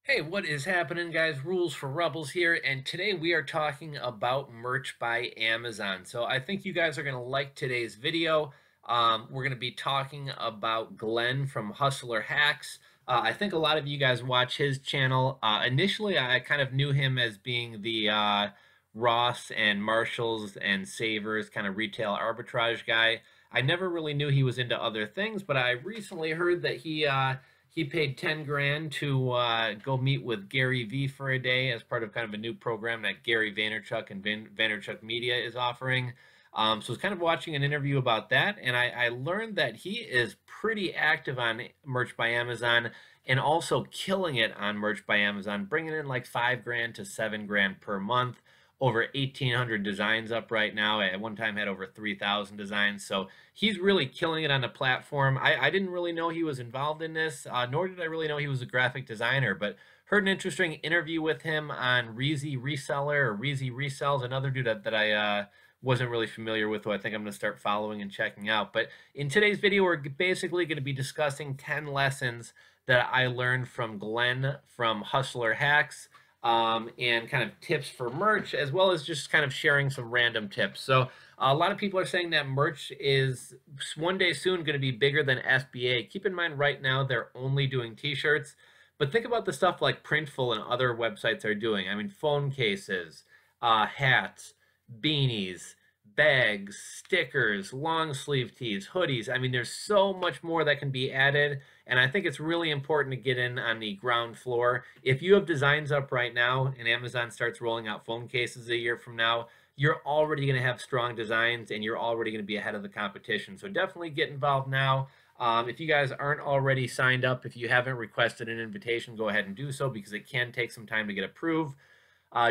Hey, what is happening, guys? Rules for Rebels here, and today we are talking about merch by Amazon. So I think you guys are going to like today's video. We're going to be talking about Glen from HustlerHacks. I think a lot of you guys watch his channel. Initially, I kind of knew him as being the Ross and Marshalls and Savers kind of retail arbitrage guy. I never really knew he was into other things, but I recently heard that he paid 10 grand to go meet with Gary Vee for a day as part of kind of a new program that Gary Vaynerchuk and Vaynerchuk Media is offering. So I was kind of watching an interview about that, and I learned that he is pretty active on Merch by Amazon and also killing it on Merch by Amazon, bringing in like 5 grand to 7 grand per month. Over 1,800 designs up right now. At one time had over 3,000 designs. So he's really killing it on the platform. I didn't really know he was involved in this, nor did I really know he was a graphic designer, but heard an interesting interview with him on Reezy Reseller or Reezy Resells, another dude that I wasn't really familiar with, who I think I'm going to start following and checking out. But in today's video, we're basically going to be discussing 10 lessons that I learned from Glen from Hustler Hacks, and kind of tips for merch, as well as just kind of sharing some random tips. So a lot of people are saying that merch is one day soon going to be bigger than FBA. Keep in mind right now they're only doing t-shirts, but think about the stuff like Printful and other websites are doing. I mean, phone cases, hats, beanies, bags, stickers, long sleeve tees, hoodies. I mean, there's so much more that can be added, and I think it's really important to get in on the ground floor. If you have designs up right now and Amazon starts rolling out phone cases a year from now, you're already going to have strong designs and you're already going to be ahead of the competition. So definitely get involved now. If you guys aren't already signed up, if you haven't requested an invitation, go ahead and do so because it can take some time to get approved.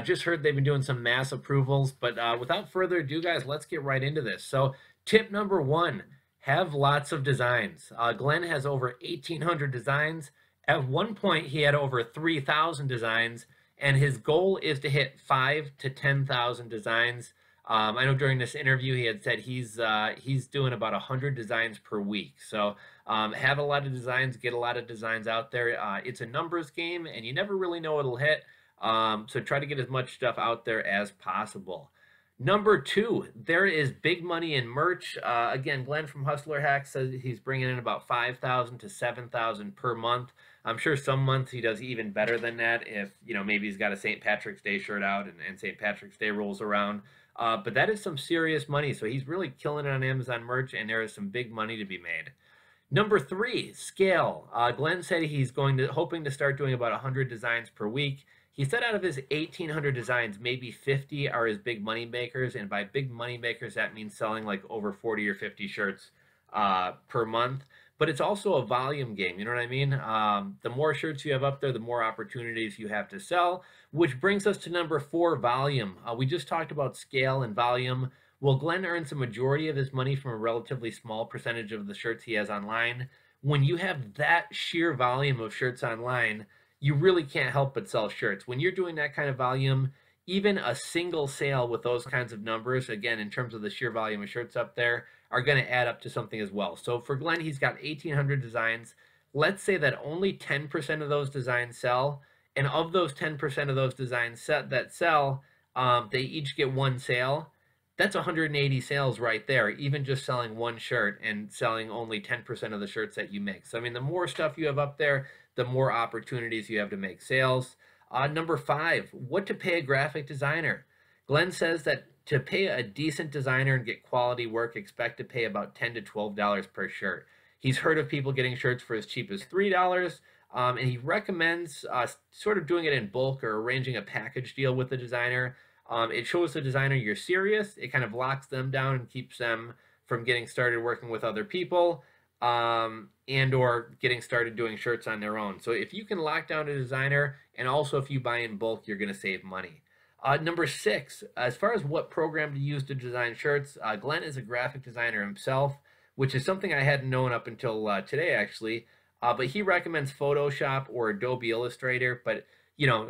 Just heard they've been doing some mass approvals, but without further ado, guys, let's get right into this. So tip number one, have lots of designs. Glenn has over 1,800 designs. At one point, he had over 3,000 designs, and his goal is to hit 5 to 10,000 designs. I know during this interview he had said he's doing about 100 designs per week. So have a lot of designs, get a lot of designs out there. It's a numbers game, and you never really know what'll hit. So try to get as much stuff out there as possible. Number two, there is big money in merch. Again, Glenn from Hustler Hacks says he's bringing in about 5,000 to 7,000 per month. I'm sure some months he does even better than that if, maybe he's got a St. Patrick's Day shirt out and St. Patrick's Day rolls around. But that is some serious money. So he's really killing it on Amazon merch, and there is some big money to be made. Number three, scale. Glenn said he's hoping to start doing about 100 designs per week. He said out of his 1,800 designs, maybe 50 are his big money makers, and by big money makers, that means selling like over 40 or 50 shirts per month. But it's also a volume game, you know what I mean? The more shirts you have up there, the more opportunities you have to sell, which brings us to number four, volume. We just talked about scale and volume. Well, Glenn earns the majority of his money from a relatively small percentage of the shirts he has online. When you have that sheer volume of shirts online, you really can't help but sell shirts. When you're doing that kind of volume, even a single sale with those kinds of numbers, again, in terms of the sheer volume of shirts up there, are going to add up to something as well. So for Glenn, he's got 1,800 designs. Let's say that only 10% of those designs sell. And of those 10% of those designs that sell, they each get one sale. That's 180 sales right there, even just selling one shirt and selling only 10% of the shirts that you make. So, I mean, the more stuff you have up there, the more opportunities you have to make sales. Number five, what to pay a graphic designer. Glenn says that to pay a decent designer and get quality work, expect to pay about $10 to $12 per shirt. He's heard of people getting shirts for as cheap as $3, and he recommends sort of doing it in bulk or arranging a package deal with the designer. It shows the designer you're serious. It kind of locks them down and keeps them from getting started working with other people, and or getting started doing shirts on their own. So if you can lock down a designer, and also if you buy in bulk, you're going to save money. Number six, as far as what program to use to design shirts, Glenn is a graphic designer himself, which is something I hadn't known up until today, actually. But he recommends Photoshop or Adobe Illustrator. But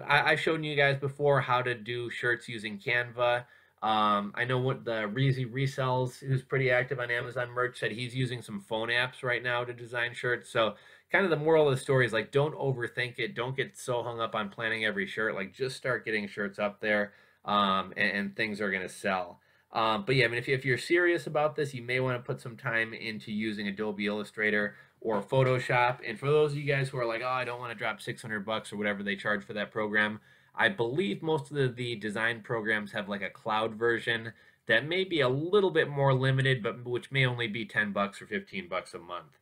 I've shown you guys before how to do shirts using Canva. I know what the Reezy Resells, who's pretty active on Amazon merch, said he's using some phone apps right now to design shirts. So kind of the moral of the story is like, don't overthink it. Don't get so hung up on planning every shirt. Like, just start getting shirts up there, and things are going to sell. But yeah, I mean, if you're serious about this, you may want to put some time into using Adobe Illustrator or Photoshop. And for those of you guys who are like, oh, I don't want to drop 600 bucks or whatever they charge for that program, I believe most of the design programs have like a cloud version that may be a little bit more limited, but which may only be 10 bucks or 15 bucks a month.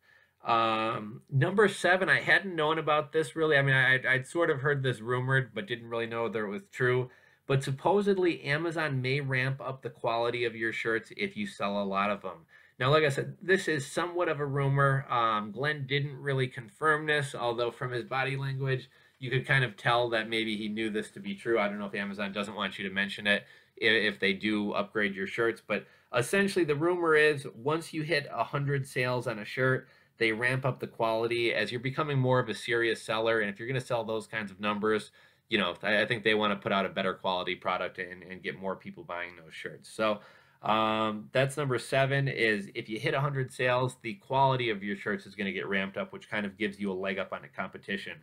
Number 7, I hadn't known about this really. I mean, I'd sort of heard this rumored, but didn't really know whether it was true. But supposedly Amazon may ramp up the quality of your shirts if you sell a lot of them. Now, like I said, this is somewhat of a rumor. Glen didn't really confirm this, although from his body language, you could kind of tell that maybe he knew this to be true. I don't know if Amazon doesn't want you to mention it if they do upgrade your shirts, but essentially the rumor is once you hit 100 sales on a shirt, they ramp up the quality as you're becoming more of a serious seller. And if you're going to sell those kinds of numbers, you know, I think they want to put out a better quality product and get more people buying those shirts. So that's number 7 is if you hit 100 sales, the quality of your shirts is going to get ramped up, which kind of gives you a leg up on the competition.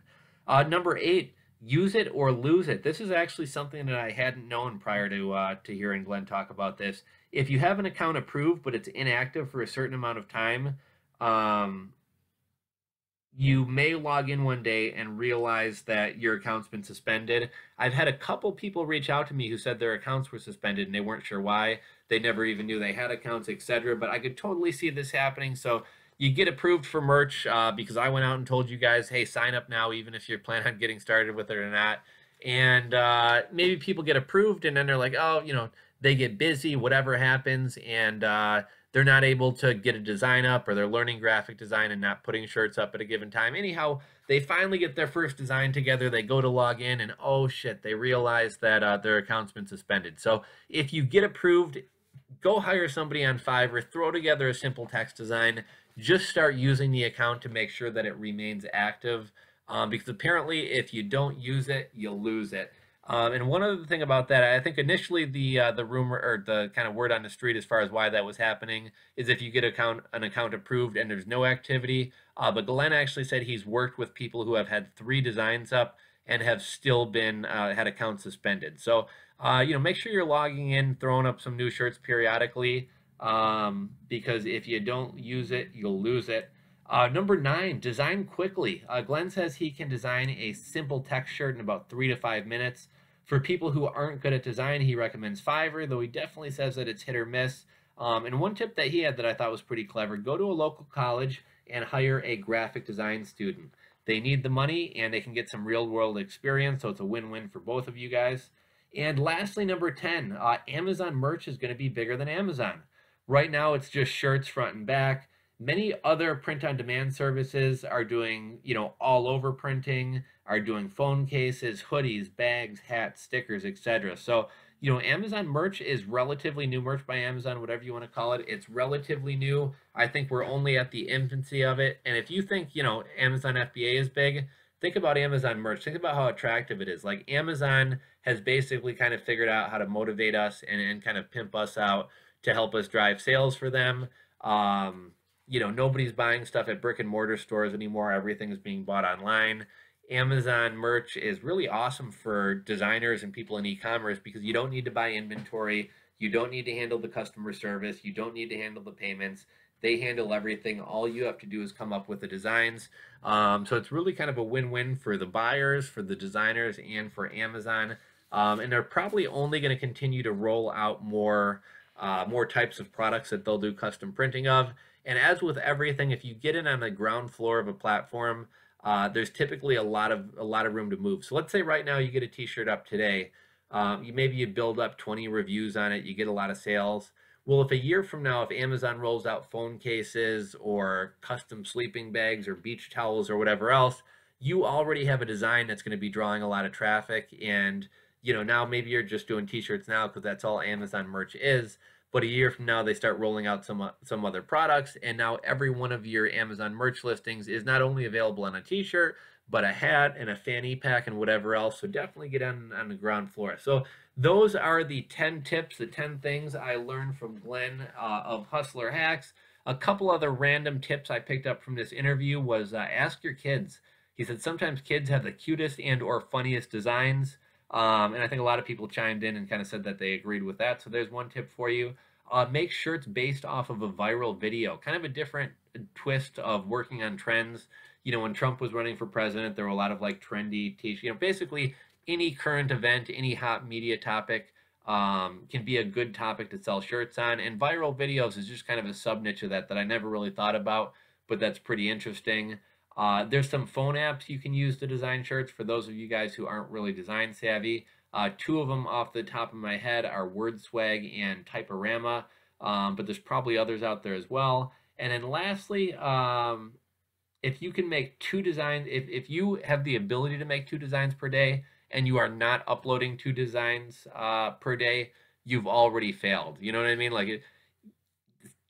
Number 8, use it or lose it. This is actually something that I hadn't known prior to hearing Glen talk about this. If you have an account approved, but it's inactive for a certain amount of time, you may log in one day and realize that your account's been suspended. I've had a couple people reach out to me who said their accounts were suspended and they weren't sure why. They never even knew they had accounts, etc. But I could totally see this happening. So you get approved for merch because I went out and told you guys, hey, sign up now, even if you're planning on getting started with it or not. And maybe people get approved and then they're like, oh, you know, they get busy, whatever happens, and they're not able to get a design up, or they're learning graphic design and not putting shirts up at a given time. Anyhow, they finally get their first design together. They go to log in and oh shit, they realize that their account's been suspended. So if you get approved, go hire somebody on Fiverr, throw together a simple text design, just start using the account to make sure that it remains active. Because apparently if you don't use it, you'll lose it. And one other thing about that, I think initially the rumor or the kind of word on the street as far as why that was happening is if you get an account approved and there's no activity. But Glen actually said he's worked with people who have had 3 designs up and have still been had accounts suspended. So you know, make sure you're logging in, throwing up some new shirts periodically, because if you don't use it, you'll lose it. Number 9, design quickly. Glen says he can design a simple text shirt in about 3 to 5 minutes. For people who aren't good at design, he recommends Fiverr, though he definitely says that it's hit or miss. And one tip that he had that I thought was pretty clever, go to a local college and hire a graphic design student. They need the money and they can get some real world experience, so it's a win-win for both of you guys. And lastly, number 10, Amazon merch is going to be bigger than Amazon. Right now, it's just shirts front and back. Many other print-on-demand services are doing, you know, all-over printing, are doing phone cases, hoodies, bags, hats, stickers, etc. So, you know, Amazon merch is relatively new. Merch by Amazon, whatever you want to call it, it's relatively new. I think we're only at the infancy of it. And if you think, you know, Amazon FBA is big, think about Amazon merch. Think about how attractive it is. Like, Amazon has basically kind of figured out how to motivate us and kind of pimp us out to help us drive sales for them. You know, nobody's buying stuff at brick and mortar stores anymore. Everything is being bought online. Amazon merch is really awesome for designers and people in e-commerce because you don't need to buy inventory. You don't need to handle the customer service. You don't need to handle the payments. They handle everything. All you have to do is come up with the designs. So it's really kind of a win-win for the buyers, for the designers, and for Amazon. And they're probably only going to continue to roll out more types of products that they'll do custom printing of. And as with everything, if you get in on the ground floor of a platform, there's typically a lot of room to move. So let's say right now you get a t-shirt up today. Maybe you build up 20 reviews on it, you get a lot of sales. Well, if a year from now, if Amazon rolls out phone cases or custom sleeping bags or beach towels or whatever else, you already have a design that's going to be drawing a lot of traffic. And, you know, now maybe you're just doing t-shirts now because that's all Amazon merch is. But a year from now, they start rolling out some other products, and now every one of your Amazon merch listings is not only available on a t-shirt, but a hat and a fanny pack and whatever else. So definitely get on the ground floor. So those are the 10 tips, the 10 things I learned from Glen of Hustler Hacks. A couple other random tips I picked up from this interview was ask your kids. He said sometimes kids have the cutest and or funniest designs. And I think a lot of people chimed in and kind of said that they agreed with that. So there's one tip for you. Make shirts based off of a viral video, kind of a different twist of working on trends. You know, when Trump was running for president, there were a lot of like trendy t-shirts. You know, basically any current event, any hot media topic can be a good topic to sell shirts on. And viral videos is just kind of a sub niche of that I never really thought about, but that's pretty interesting. There's some phone apps you can use to design shirts for those of you guys who aren't really design savvy. Two of them off the top of my head are WordSwag and Typorama, but there's probably others out there as well. And then lastly, if you can make 2 designs, if you have the ability to make 2 designs per day and you are not uploading 2 designs per day, you've already failed. You know what I mean? Like,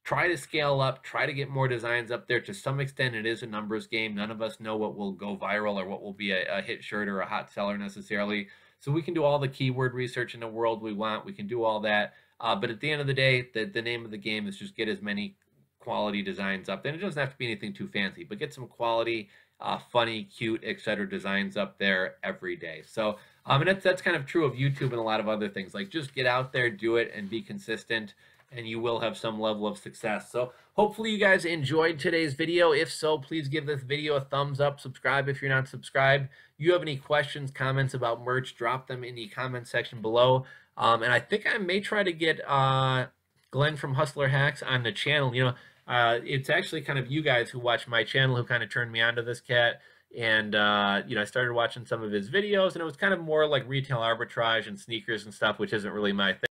try to scale up, try to get more designs up there. To some extent, it is a numbers game. None of us know what will go viral or what will be a hit shirt or a hot seller necessarily. So we can do all the keyword research in the world we want. We can do all that. But at the end of the day, the name of the game is just get as many quality designs up. And it doesn't have to be anything too fancy, but get some quality, funny, cute, etc. designs up there every day. So and that's kind of true of YouTube and a lot of other things. Like, just get out there, do it, and be consistent, and you will have some level of success. So hopefully you guys enjoyed today's video. If so, please give this video a thumbs up. Subscribe if you're not subscribed. You have any questions, comments about merch, drop them in the comment section below. And I think I may try to get Glen from HustlerHacks on the channel. You know, it's actually kind of you guys who watch my channel who kind of turned me on to this cat. And, you know, I started watching some of his videos, and it was kind of more like retail arbitrage and sneakers and stuff, which isn't really my thing.